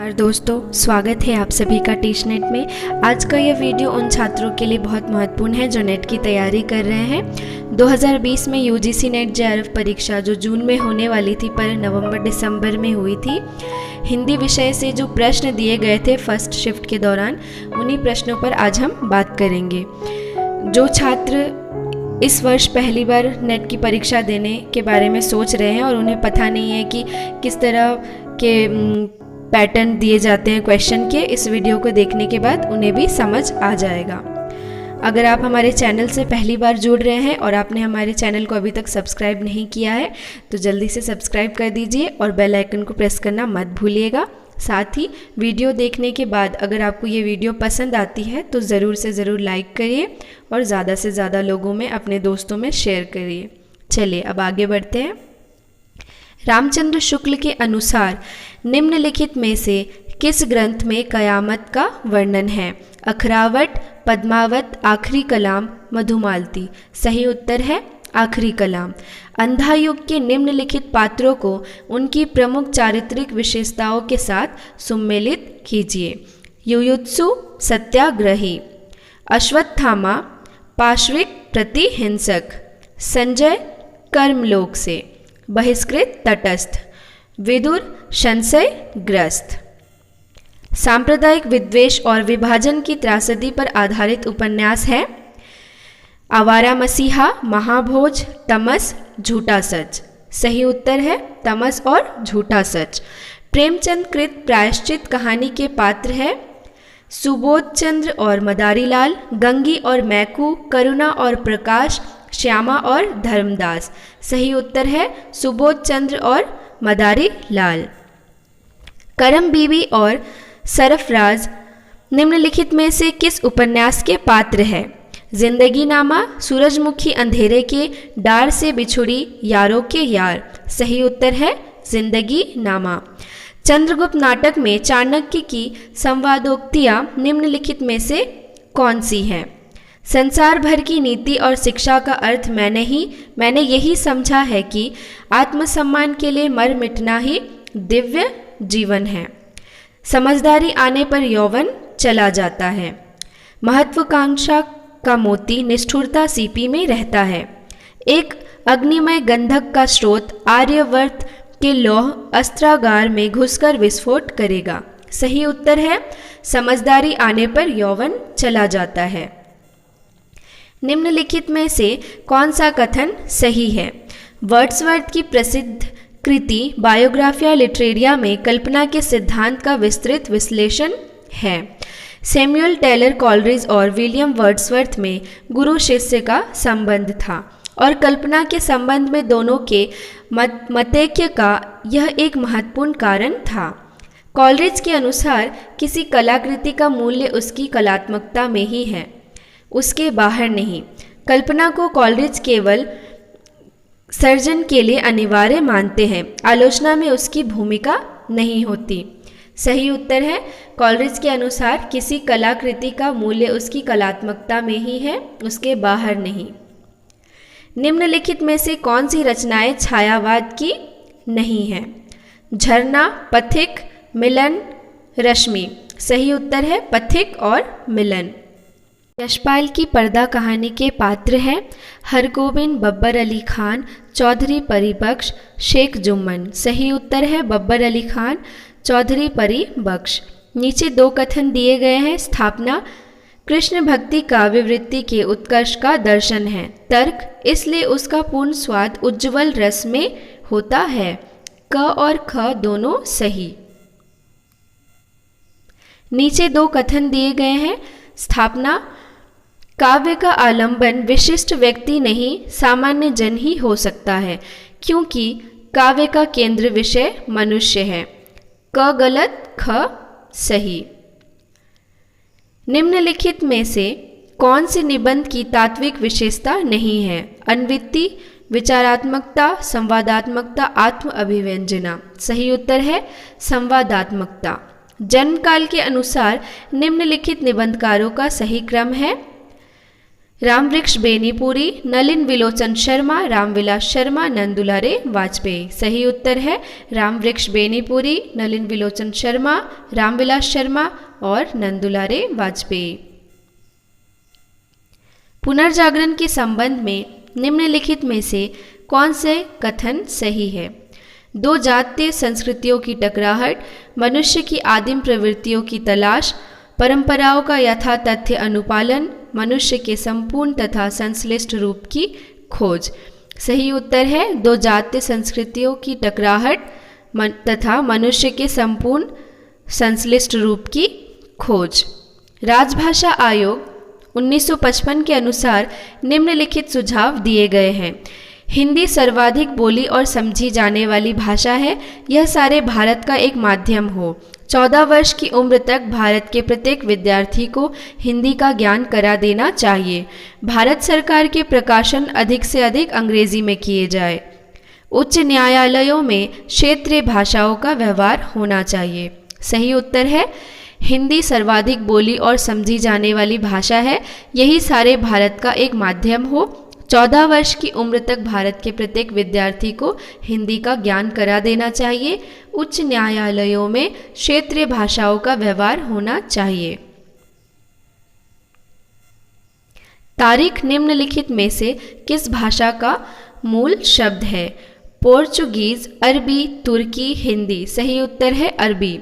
नमस्कार दोस्तों, स्वागत है आप सभी का टीचनेट में। आज का यह वीडियो उन छात्रों के लिए बहुत महत्वपूर्ण है जो नेट की तैयारी कर रहे हैं। 2020 में यूजीसी नेट जेआरएफ परीक्षा जो जून में होने वाली थी पर नवंबर दिसंबर में हुई थी। हिंदी विषय से जो प्रश्न दिए गए थे फर्स्ट शिफ्ट के दौरान, उन्हीं प्रश्नों पर आज हम बात करेंगे। जो छात्र इस वर्ष पहली बार नेट की परीक्षा देने के बारे में सोच रहे हैं और उन्हें पता नहीं है कि किस तरह के पैटर्न दिए जाते हैं क्वेश्चन के, इस वीडियो को देखने के बाद उन्हें भी समझ आ जाएगा। अगर आप हमारे चैनल से पहली बार जुड़ रहे हैं और आपने हमारे चैनल को अभी तक सब्सक्राइब नहीं किया है तो जल्दी से सब्सक्राइब कर दीजिए और बेल आइकन को प्रेस करना मत भूलिएगा। साथ ही वीडियो देखने के बाद अगर आपको ये वीडियो पसंद आती है तो ज़रूर से ज़रूर लाइक करिए और ज़्यादा से ज़्यादा लोगों में, अपने दोस्तों में शेयर करिए। चलिए अब आगे बढ़ते हैं। रामचंद्र शुक्ल के अनुसार निम्नलिखित में से किस ग्रंथ में कयामत का वर्णन है? अखरावट, पद्मावत, आखिरी कलाम, मधुमालती। सही उत्तर है आखिरी कलाम। अंधा युग के निम्नलिखित पात्रों को उनकी प्रमुख चारित्रिक विशेषताओं के साथ सुमेलित कीजिए। युयुत्सु सत्याग्रही, अश्वत्थामा पाशविक प्रतिहिंसक, संजय कर्मलोक से, बहिष्कृत तटस्थ, विदुर संशयग्रस्त। सांप्रदायिक विद्वेष और विभाजन की त्रासदी पर आधारित उपन्यास है आवारा मसीहा, महाभोज, तमस, झूठा सच। सही उत्तर है तमस और झूठा सच। प्रेमचंद कृत प्रायश्चित कहानी के पात्र है सुबोध चंद्र और मदारीलाल, गंगी और मैकू, करुणा और प्रकाश, श्यामा और धर्मदास। सही उत्तर है सुबोध चंद्र और मदारी लाल। करम बीबी और सरफराज निम्नलिखित में से किस उपन्यास के पात्र है? जिंदगी नामा, सूरजमुखी अंधेरे के डार से बिछुड़ी यारों के यार। सही उत्तर है जिंदगी नामा। चंद्रगुप्त नाटक में चाणक्य की संवादोक्तियां निम्नलिखित में से कौन सी हैं? संसार भर की नीति और शिक्षा का अर्थ मैंने यही समझा है कि आत्मसम्मान के लिए मर मिटना ही दिव्य जीवन है। समझदारी आने पर यौवन चला जाता है। महत्वाकांक्षा का मोती निष्ठुरता सीपी में रहता है। एक अग्निमय गंधक का स्रोत आर्यवर्त के लौह अस्त्रागार में घुसकर विस्फोट करेगा। सही उत्तर है समझदारी आने पर यौवन चला जाता है। निम्नलिखित में से कौन सा कथन सही है? वर्ड्सवर्थ की प्रसिद्ध कृति बायोग्राफिया लिटरेरिया में कल्पना के सिद्धांत का विस्तृत विश्लेषण है। सैमुअल टेलर कॉलरिज और विलियम वर्ड्सवर्थ में गुरु शिष्य का संबंध था और कल्पना के संबंध में दोनों के मतैक्य का यह एक महत्वपूर्ण कारण था। कॉलरिज के अनुसार किसी कलाकृति का मूल्य उसकी कलात्मकता में ही है, उसके बाहर नहीं। कल्पना को कॉलरिज केवल सर्जन के लिए अनिवार्य मानते हैं, आलोचना में उसकी भूमिका नहीं होती। सही उत्तर है कॉलरिज के अनुसार किसी कलाकृति का मूल्य उसकी कलात्मकता में ही है, उसके बाहर नहीं। निम्नलिखित में से कौन सी रचनाएं छायावाद की नहीं है? झरना, पथिक, मिलन, रश्मि। सही उत्तर है पथिक और मिलन। यशपाल की पर्दा कहानी के पात्र हैं हरगोविंद, बब्बर अली खान, चौधरी परिबख्श, शेख जुम्मन। सही उत्तर है बब्बर अली खान, चौधरी परिबख्श। नीचे दो कथन दिए गए हैं। स्थापना कृष्ण भक्ति काव्य वृत्ति के उत्कर्ष का दर्शन है। तर्क इसलिए उसका पूर्ण स्वाद उज्ज्वल रस में होता है। क और ख दोनों सही। नीचे दो कथन दिए गए हैं। स्थापना काव्य का आलंबन विशिष्ट व्यक्ति नहीं सामान्य जन ही हो सकता है क्योंकि काव्य का केंद्र विषय मनुष्य है। क गलत, ख सही। निम्नलिखित में से कौन सी निबंध की तात्विक विशेषता नहीं है? अन्विति, विचारात्मकता, संवादात्मकता, आत्म अभिव्यंजना। सही उत्तर है संवादात्मकता। जन्मकाल के अनुसार निम्नलिखित निबंधकारों का सही क्रम है रामवृक्ष बेनीपुरी, नलिन विलोचन शर्मा, रामविलास शर्मा, नंदुलारे वाजपेयी। सही उत्तर है रामवृक्ष बेनीपुरी, नलिन विलोचन शर्मा, रामविलास शर्मा और नंदुलारे वाजपेयी। पुनर्जागरण के संबंध में निम्नलिखित में से कौन से कथन सही है? दो जातीय संस्कृतियों की टकराहट, मनुष्य की आदिम प्रवृत्तियों की तलाश, परंपराओं का यथातथ्य अनुपालन, मनुष्य के संपूर्ण तथा संश्लिष्ट रूप की खोज। सही उत्तर है दो जातीय संस्कृतियों की टकराहट तथा मनुष्य के संपूर्ण संश्लिष्ट रूप की खोज। राजभाषा आयोग 1955 के अनुसार निम्नलिखित सुझाव दिए गए हैं। हिंदी सर्वाधिक बोली और समझी जाने वाली भाषा है। यह सारे भारत का एक माध्यम हो। 14 वर्ष की उम्र तक भारत के प्रत्येक विद्यार्थी को हिंदी का ज्ञान करा देना चाहिए। भारत सरकार के प्रकाशन अधिक से अधिक अंग्रेजी में किए जाए। उच्च न्यायालयों में क्षेत्रीय भाषाओं का व्यवहार होना चाहिए। सही उत्तर है हिंदी सर्वाधिक बोली और समझी जाने वाली भाषा है। यही सारे भारत का एक माध्यम हो। 14 वर्ष की उम्र तक भारत के प्रत्येक विद्यार्थी को हिंदी का ज्ञान करा देना चाहिए। उच्च न्यायालयों में क्षेत्रीय भाषाओं का व्यवहार होना चाहिए। तारीख निम्नलिखित में से किस भाषा का मूल शब्द है? पोर्चुगीज, अरबी, तुर्की, हिंदी। सही उत्तर है अरबी।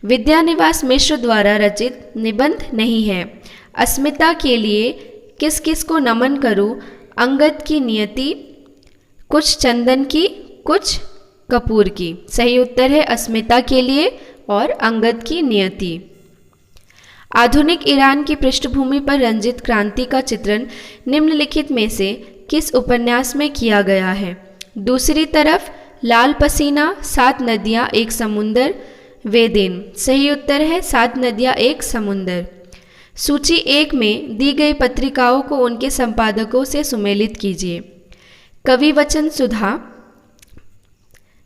विद्यानिवास मिश्र द्वारा रचित निबंध नहीं है। अस्मिता के लिए किस किस को नमन करूं? अंगद की नियति, कुछ चंदन की, कुछ कपूर की। सही उत्तर है अस्मिता के लिए और अंगद की नियति। आधुनिक ईरान की पृष्ठभूमि पर रंजित क्रांति का चित्रण निम्नलिखित में से किस उपन्यास में किया गया है? दूसरी तरफ, लाल पसीना, 7 नदियां एक समुंदर, वे दिन। सही उत्तर है 7 नदियां एक समुंदर। सूची 1 में दी गई पत्रिकाओं को उनके संपादकों से सुमेलित कीजिए। कवि वचन सुधा,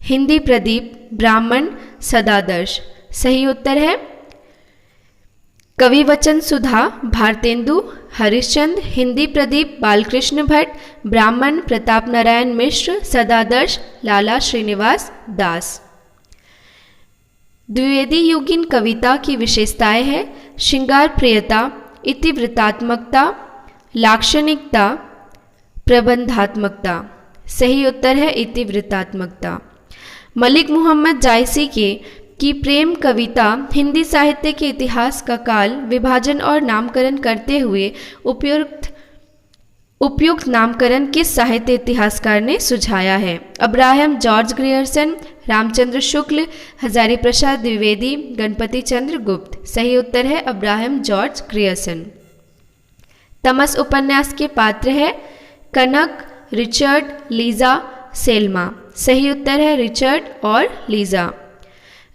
हिंदी प्रदीप, ब्राह्मण, सदादर्श। सही उत्तर है कवि वचन सुधा भारतेंदु हरिश्चंद्र, हिंदी प्रदीप बालकृष्ण भट्ट, ब्राह्मण प्रताप नारायण मिश्र, सदादर्श लाला श्रीनिवास दास। द्विवेदी युगीन कविता की विशेषताएं हैं श्रृंगार प्रियता, इतिवृत्तात्मकता, लाक्षणिकता, प्रबंधात्मकता। सही उत्तर है इतिवृत्तात्मकता। मलिक मोहम्मद जायसी की प्रेम कविता हिंदी साहित्य के इतिहास का काल, विभाजन और नामकरण करते हुए उपयुक्त नामकरण किस साहित्य इतिहासकार ने सुझाया है? Abraham George Grierson, Ramchandra Shukla, Hazari Prasad Dwivedi, Ganpati चंद्र गुप्त। सही उत्तर है अब्राहम जॉर्ज ग्रियर्सन। तमस उपन्यास के पात्र है कनक, रिचर्ड, लीजा, सेल्मा। सही उत्तर है रिचर्ड और लीजा।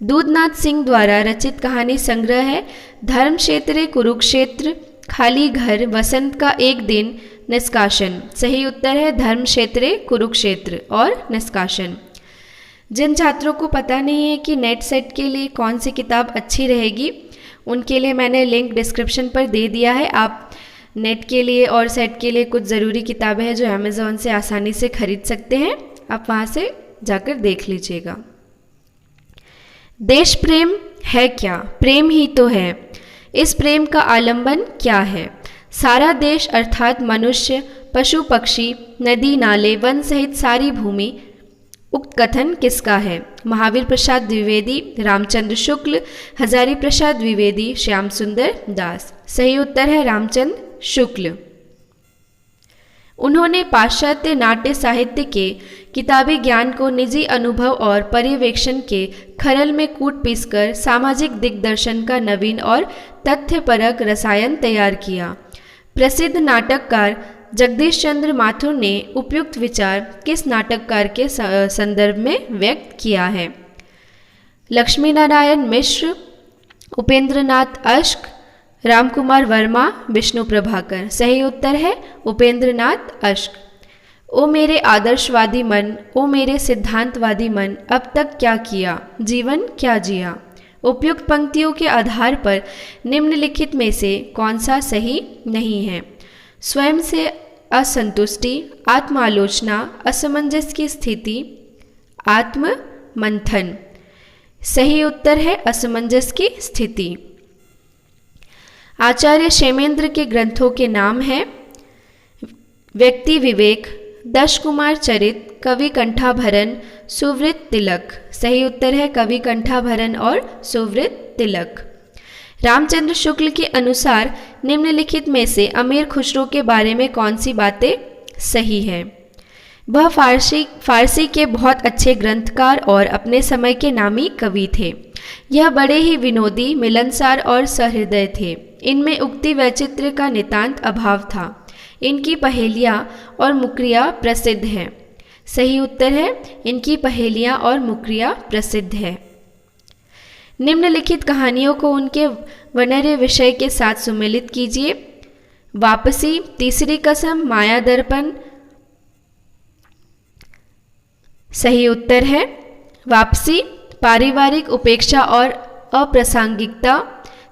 दूधनाथ सिंह द्वारा रचित कहानी संग्रह है धर्मक्षेत्र, कुरुक्षेत्र, खाली घर, वसंत का एक दिन, निष्कासन। सही उत्तर है धर्मक्षेत्र, कुरुक्षेत्र और निष्कासन। जिन छात्रों को पता नहीं है कि नेट सेट के लिए कौन सी किताब अच्छी रहेगी, उनके लिए मैंने लिंक डिस्क्रिप्शन पर दे दिया है। आप नेट के लिए और सेट के लिए कुछ ज़रूरी किताबें हैं जो अमेज़ॉन से आसानी से खरीद सकते हैं। आप वहाँ से जाकर देख लीजिएगा। देश प्रेम है क्या? प्रेम ही तो है। इस प्रेम का आलंबन क्या है? सारा देश अर्थात मनुष्य, पशु पक्षी, नदी नाले, वन सहित सारी भूमि। उक्त कथन किसका है? महावीर प्रसाद द्विवेदी, रामचंद्र शुक्ल, हजारी प्रसाद द्विवेदी, श्याम सुंदर दास। सही उत्तर है रामचंद्र शुक्ल। उन्होंने पाश्चात्य नाट्य साहित्य के किताबी ज्ञान को निजी अनुभव और पर्यवेक्षण के खरल में कूट पीसकर सामाजिक दिग्दर्शन का नवीन और तथ्यपरक रसायन तैयार किया। प्रसिद्ध नाटककार जगदीश चंद्र माथुर ने उपयुक्त विचार किस नाटककार के संदर्भ में व्यक्त किया है? लक्ष्मी नारायण मिश्र, उपेंद्रनाथ अश्क, रामकुमार वर्मा, विष्णु प्रभाकर। सही उत्तर है उपेंद्रनाथ अश्क। ओ मेरे आदर्शवादी मन, ओ मेरे सिद्धांतवादी मन, अब तक क्या किया, जीवन क्या जिया। उपयुक्त पंक्तियों के आधार पर निम्नलिखित में से कौन सा सही नहीं है? स्वयं से असंतुष्टि, आत्मालोचना, असमंजस की स्थिति, आत्म मंथन। सही उत्तर है असमंजस की स्थिति। आचार्य क्षेमेंद्र के ग्रंथों के नाम हैं व्यक्ति विवेक, दश कुमार चरित, कवि कंठाभरण, सुवृत तिलक। सही उत्तर है कवि कंठाभरण और सुवृत तिलक। रामचंद्र शुक्ल के अनुसार निम्नलिखित में से अमीर खुसरो के बारे में कौन सी बातें सही हैं? वह फारसी के बहुत अच्छे ग्रंथकार और अपने समय के नामी कवि थे। यह बड़े ही विनोदी, मिलनसार और सहृदय थे। इनमें उक्ति वैचित्र्य का नितांत अभाव था। इनकी पहेलियाँ और मुकरियाँ प्रसिद्ध हैं। सही उत्तर है इनकी पहेलियाँ और मुकरियाँ प्रसिद्ध है। निम्नलिखित कहानियों को उनके वर्ण्य विषय के साथ सुमेलित कीजिए। वापसी, तीसरी कसम, माया दर्पण। सही उत्तर है वापसी पारिवारिक उपेक्षा और अप्रासंगिकता,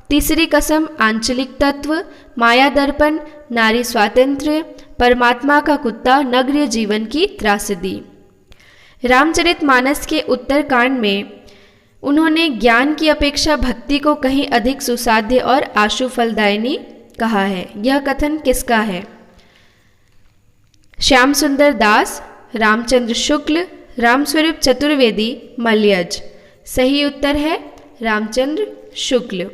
तीसरी कसम आंचलिक तत्व, माया दर्पण नारी स्वातंत्र्य, परमात्मा का कुत्ता नगरीय जीवन की त्रासदी। रामचरितमानस के उत्तरकांड में उन्होंने ज्ञान की अपेक्षा भक्ति को कहीं अधिक सुसाध्य और आशु फलदायिनी कहा है। यह कथन किसका है? श्याम सुंदर दास, रामचंद्र शुक्ल, रामस्वरूप चतुर्वेदी, मलयज। सही उत्तर है रामचंद्र शुक्ल।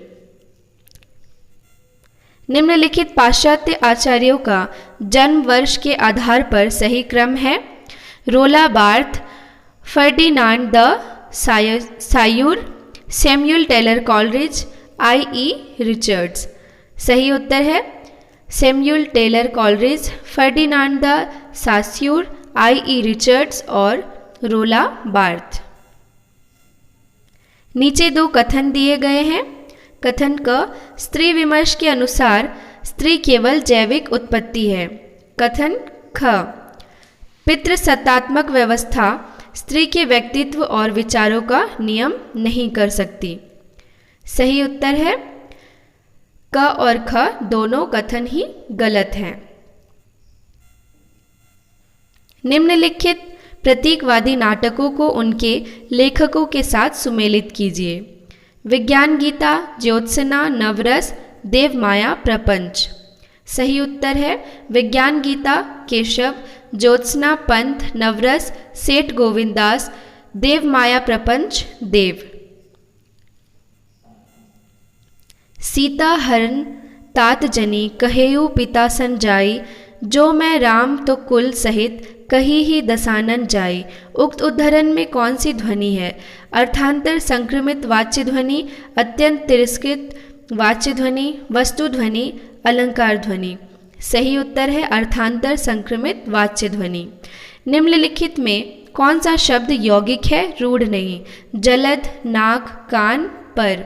निम्नलिखित पाश्चात्य आचार्यों का जन्म वर्ष के आधार पर सही क्रम है। रोला Barthes, Ferdinand de Saussure, Samuel Taylor Coleridge, I A. Richards. सही उत्तर है Samuel Taylor Coleridge, Ferdinand de Saussure, I A. Richards और रोला बार्थ। नीचे दो कथन दिए गए हैं। कथन क, स्त्री विमर्श के अनुसार स्त्री केवल जैविक उत्पत्ति है। कथन ख, पितृसत्तात्मक व्यवस्था स्त्री के व्यक्तित्व और विचारों का नियम नहीं कर सकती। सही उत्तर है क और ख दोनों कथन ही गलत हैं। निम्नलिखित प्रतीकवादी नाटकों को उनके लेखकों के साथ सुमेलित कीजिए। विज्ञान गीता, ज्योत्सना, नवरस, देवमाया, प्रपंच। सही उत्तर है विज्ञान गीता केशव, ज्योत्सना पंथ, नवरस सेठ गोविंदास, देवमाया प्रपंच देव। सीता हरण तात जनी कहेऊ पिता सन जाई, जो मैं राम तो कुल सहित कही ही दसानन जाई। उक्त उद्धरण में कौन सी ध्वनि है? अर्थांतर संक्रमित वाच्य ध्वनि, अत्यंत तिरस्कृत वाच्य ध्वनि, वस्तु ध्वनि, अलंकार ध्वनि। सही उत्तर है अर्थांतर संक्रमित वाच्य ध्वनि। निम्नलिखित में कौन सा शब्द यौगिक है, रूढ़ नहीं? जलद, नाक, कान, पर।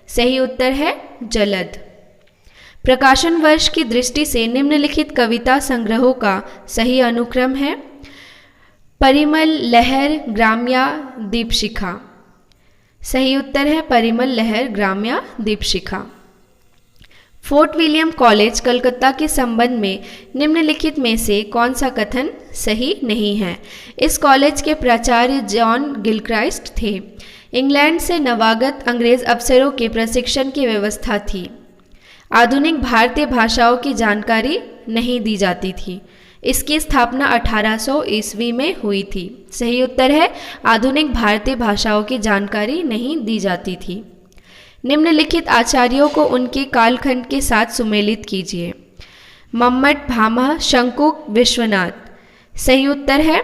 सही उत्तर है जलद। प्रकाशन वर्ष की दृष्टि से निम्नलिखित कविता संग्रहों का सही अनुक्रम है। परिमल लहर ग्राम्या दीपशिखा। सही उत्तर है Parimal Lahar Gramya Deepshikha. Fort William College Calcutta के संबंध में निम्नलिखित में से कौन सा कथन सही नहीं है? इस कॉलेज के प्राचार्य जॉन गिलक्राइस्ट थे। इंग्लैंड से नवागत अंग्रेज अफसरों के प्रशिक्षण की व्यवस्था थी। आधुनिक भारतीय भाषाओं की जानकारी नहीं दी जाती थी। इसकी स्थापना 1800 ईस्वी में हुई थी। सही उत्तर है आधुनिक भारतीय भाषाओं की जानकारी नहीं दी जाती थी। निम्नलिखित आचार्यों को उनके कालखंड के साथ सुमेलित कीजिए। मम्मट, भामह, शंकुक, विश्वनाथ। सही उत्तर है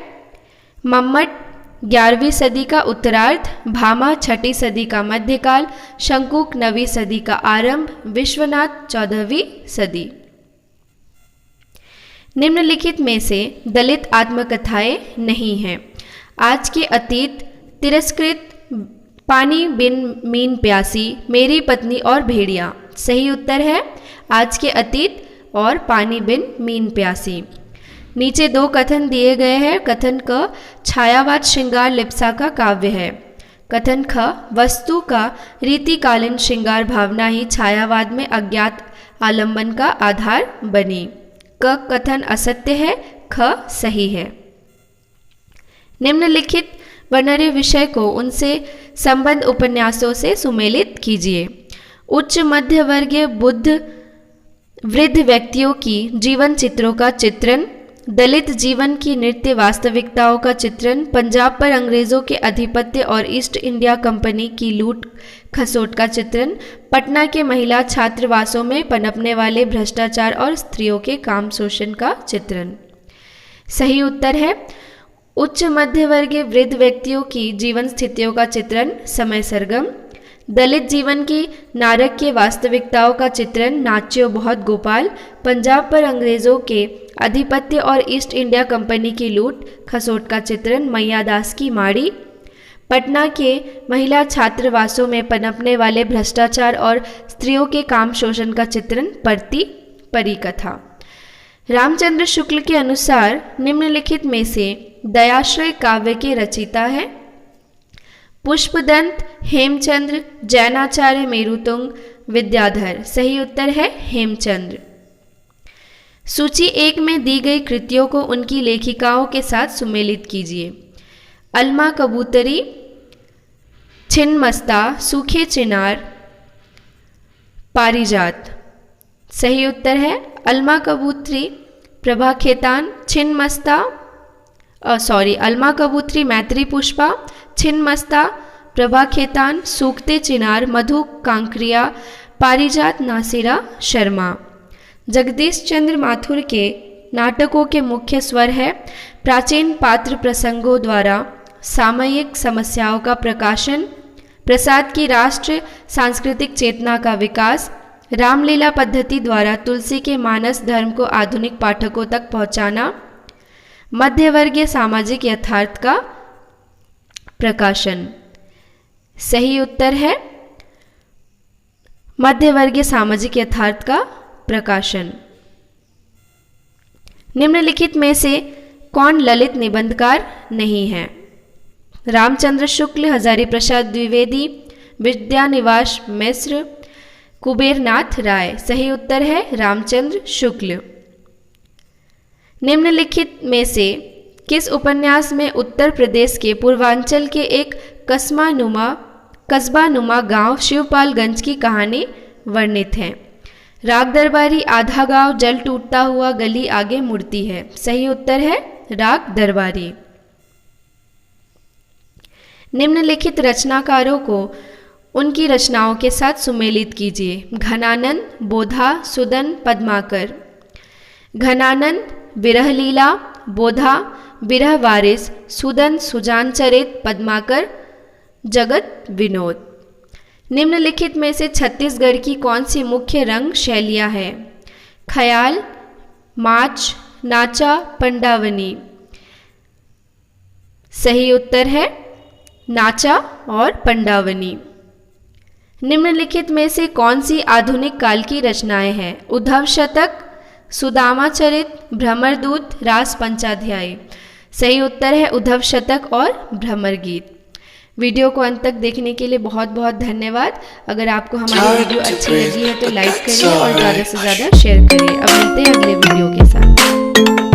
मम्मट 11वीं सदी का उत्तरार्ध, भामह 6ठी सदी का मध्यकाल, शंकुक 9वीं सदी का आरंभ, विश्वनाथ 14वीं सदी। निम्नलिखित में से दलित आत्मकथाएं नहीं हैं। आज के अतीत, तिरस्कृत, पानी बिन मीन प्यासी, मेरी पत्नी और भेड़िया। सही उत्तर है आज के अतीत और पानी बिन मीन प्यासी। नीचे दो कथन दिए गए हैं। कथन क, छायावाद श्रृंगार लिप्सा का काव्य है। कथन ख, वस्तु का रीतिकालीन श्रृंगार भावना ही छायावाद में अज्ञात आलंबन का आधार बनी। क कथन असत्य है, ख सही है। निम्नलिखित वर्णनीय विषय को उनसे संबद्ध उपन्यासों से सुमेलित कीजिए। उच्च मध्य वर्गीय बुद्ध वृद्ध व्यक्तियों की जीवन चित्रों का चित्रण, दलित जीवन की नृत्य वास्तविकताओं का चित्रण, पंजाब पर अंग्रेजों के अधिपत्य और ईस्ट इंडिया कंपनी की लूट खसोट का चित्रण, पटना के महिला छात्रावासों में पनपने वाले भ्रष्टाचार और स्त्रियों के काम शोषण का चित्रण। सही उत्तर है उच्च मध्य वर्गीय वृद्ध व्यक्तियों की जीवन स्थितियों का चित्रण, समय सरगम। दलित जीवन की नारकीय वास्तविकताओं का चित्रण, नाच्यो बहुत गोपाल। पंजाब पर अंग्रेजों के अधिपत्य और ईस्ट इंडिया कंपनी की लूट खसोट का चित्रण, मैयादास की माड़ी। पटना के महिला छात्रावासों में पनपने वाले भ्रष्टाचार और स्त्रियों के काम शोषण का चित्रण, परती परिकथा। रामचंद्र शुक्ल के अनुसार निम्नलिखित में से दयाश्रय काव्य के रचयिता है। पुष्पदंत, हेमचंद्र, जैनाचार्य, मेरुतुंग, विद्याधर। सही उत्तर है हेमचंद्र। सूची 1 में दी गई कृतियों को उनकी लेखिकाओं के साथ सुमेलित कीजिए। अलमा कबूतरी, छिन्नमस्ता, सूखे चिनार, पारिजात। सही उत्तर है अलमा कबूतरी, प्रभा खेतान, छिन्नमस्ता अलमा कबूतरी, मैत्री पुष्पा, छिन्नमस्ता, प्रभा खेतान, सूखते चिनार, मधु कांकरिया, पारिजात, नासिरा शर्मा। जगदीश चंद्र माथुर के नाटकों के मुख्य स्वर है प्राचीन पात्र प्रसंगों द्वारा सामयिक समस्याओं का प्रकाशन, प्रसाद की राष्ट्र सांस्कृतिक चेतना का विकास, रामलीला पद्धति द्वारा तुलसी के मानस धर्म को आधुनिक पाठकों तक पहुंचाना, मध्यवर्गीय सामाजिक यथार्थ का प्रकाशन। सही उत्तर है मध्यवर्गीय सामाजिक यथार्थ का प्रकाशन। निम्नलिखित में से कौन ललित निबंधकार नहीं है? रामचंद्र शुक्ल, हजारी प्रसाद द्विवेदी, विद्यानिवास मिश्र, कुबेरनाथ राय। सही उत्तर है रामचंद्र शुक्ल। निम्नलिखित में से किस उपन्यास में उत्तर प्रदेश के पूर्वांचल के एक कस्बा नुमा गांव शिवपालगंज की कहानी वर्णित है? राग दरबारी, आधा गांव जल टूटता हुआ गली आगे मुड़ती है। सही उत्तर है राग दरबारी। निम्नलिखित रचनाकारों को उनकी रचनाओं के साथ सुमेलित कीजिए। घनानंद, बोधा, सुदन, पद्माकर। घनानंद विरह लीला, बोधा विरह वारिस, सुदन सुजान चरित, पद्माकर जगत विनोद। निम्नलिखित में से छत्तीसगढ़ की कौन सी मुख्य रंग शैलियाँ हैं? ख्याल, माच, नाचा, पंडावनी। सही उत्तर है नाचा और पंडावनी। निम्नलिखित में से कौन सी आधुनिक काल की रचनाएं हैं? उद्धव शतक, सुदामा चरित, भ्रमरदूत, रास पंचाध्यायी। सही उत्तर है उद्धव शतक और भ्रमर गीत। वीडियो को अंत तक देखने के लिए बहुत बहुत धन्यवाद। अगर आपको हमारी वीडियो अच्छी लगी है तो लाइक करिए और ज़्यादा से ज़्यादा शेयर करिए। अब मिलते हैं अगले वीडियो के साथ।